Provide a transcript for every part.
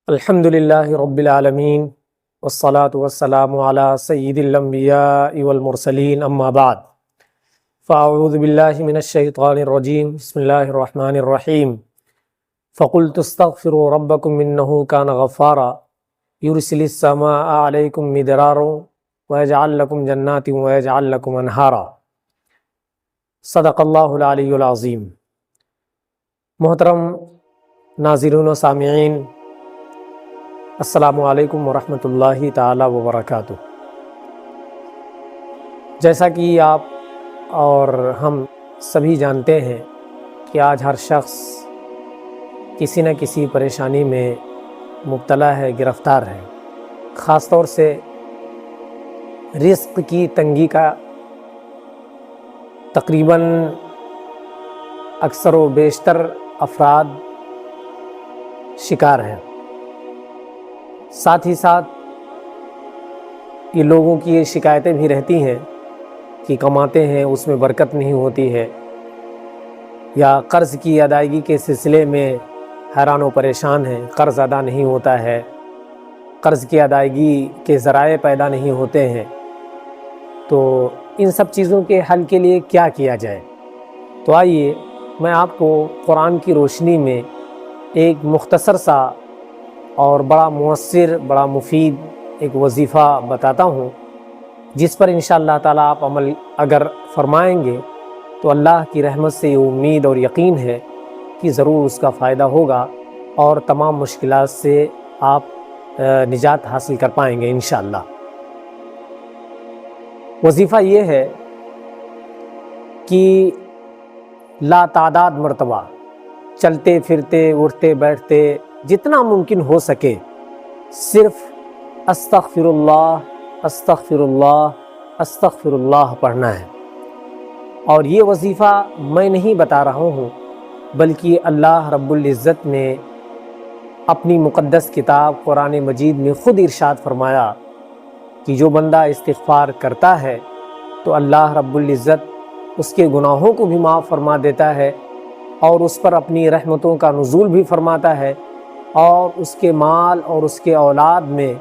الحمد للہ رب العالمین والصلاة والسلام علی سید الانبیاء والمرسلین اما بعد فاعوذ باللہ من الشیطان الرجیم بسم اللہ الرحمن الرحیم فقلت استغفروا ربکم انہ کان غفارا یرسل السماء علیکم مدرارا ویجعل لکم جنات ویجعل لکم انہارا۔ صدق اللہ العلی العظیم۔ محترم ناظرین و سامعین، السلام علیکم ورحمۃ اللہ تعالی وبرکاتہ۔ جیسا کہ آپ اور ہم سبھی جانتے ہیں کہ آج ہر شخص کسی نہ کسی پریشانی میں مبتلا ہے، گرفتار ہے۔ خاص طور سے رزق کی تنگی کا تقریباً اکثر و بیشتر افراد شکار ہیں۔ ساتھ ہی ساتھ یہ لوگوں کی یہ شکایتیں بھی رہتی ہیں کہ کماتے ہیں اس میں برکت نہیں ہوتی ہے، یا قرض کی ادائیگی کے سلسلے میں حیران و پریشان ہیں، قرض ادا نہیں ہوتا ہے، قرض کی ادائیگی کے ذرائع پیدا نہیں ہوتے ہیں۔ تو ان سب چیزوں کے حل کے لیے کیا کیا جائے؟ تو آئیے میں آپ کو قرآن کی روشنی میں ایک مختصر سا اور بڑا مؤثر، بڑا مفید ایک وظیفہ بتاتا ہوں، جس پر انشاءاللہ تعالیٰ آپ عمل اگر فرمائیں گے تو اللہ کی رحمت سے یہ امید اور یقین ہے کہ ضرور اس کا فائدہ ہوگا اور تمام مشکلات سے آپ نجات حاصل کر پائیں گے انشاءاللہ۔ وظیفہ یہ ہے کہ لا تعداد مرتبہ چلتے پھرتے اٹھتے بیٹھتے جتنا ممکن ہو سکے صرف استغفر اللہ استغفر اللہ استغفر اللہ پڑھنا ہے۔ اور یہ وظیفہ میں نہیں بتا رہا ہوں، بلکہ اللہ رب العزت نے اپنی مقدس کتاب قرآن مجید میں خود ارشاد فرمایا کہ جو بندہ استغفار کرتا ہے تو اللہ رب العزت اس کے گناہوں کو بھی معاف فرما دیتا ہے اور اس پر اپنی رحمتوں کا نزول بھی فرماتا ہے، اور اس کے مال اور اس کے اولاد میں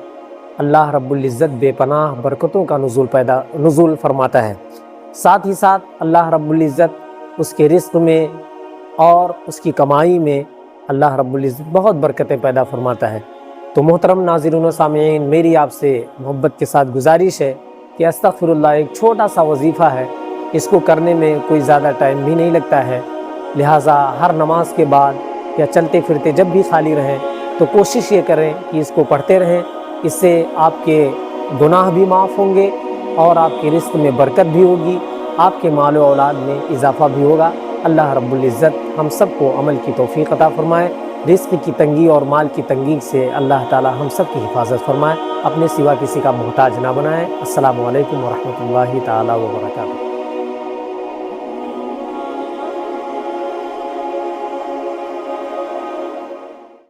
اللہ رب العزت بے پناہ برکتوں کا نزول فرماتا ہے۔ ساتھ ہی ساتھ اللہ رب العزت اس کے رزق میں اور اس کی کمائی میں اللہ رب العزت بہت برکتیں پیدا فرماتا ہے۔ تو محترم ناظرین و سامعین، میری آپ سے محبت کے ساتھ گزارش ہے کہ استغفر اللہ ایک چھوٹا سا وظیفہ ہے، اس کو کرنے میں کوئی زیادہ ٹائم بھی نہیں لگتا ہے، لہٰذا ہر نماز کے بعد یا چلتے پھرتے جب بھی خالی رہیں تو کوشش یہ کریں کہ اس کو پڑھتے رہیں۔ اس سے آپ کے گناہ بھی معاف ہوں گے اور آپ کے رزق میں برکت بھی ہوگی، آپ کے مال و اولاد میں اضافہ بھی ہوگا۔ اللہ رب العزت ہم سب کو عمل کی توفیق عطا فرمائے، رزق کی تنگی اور مال کی تنگی سے اللہ تعالی ہم سب کی حفاظت فرمائے، اپنے سوا کسی کا محتاج نہ بنائے۔ السلام علیکم ورحمۃ اللہ تعالی وبرکاتہ۔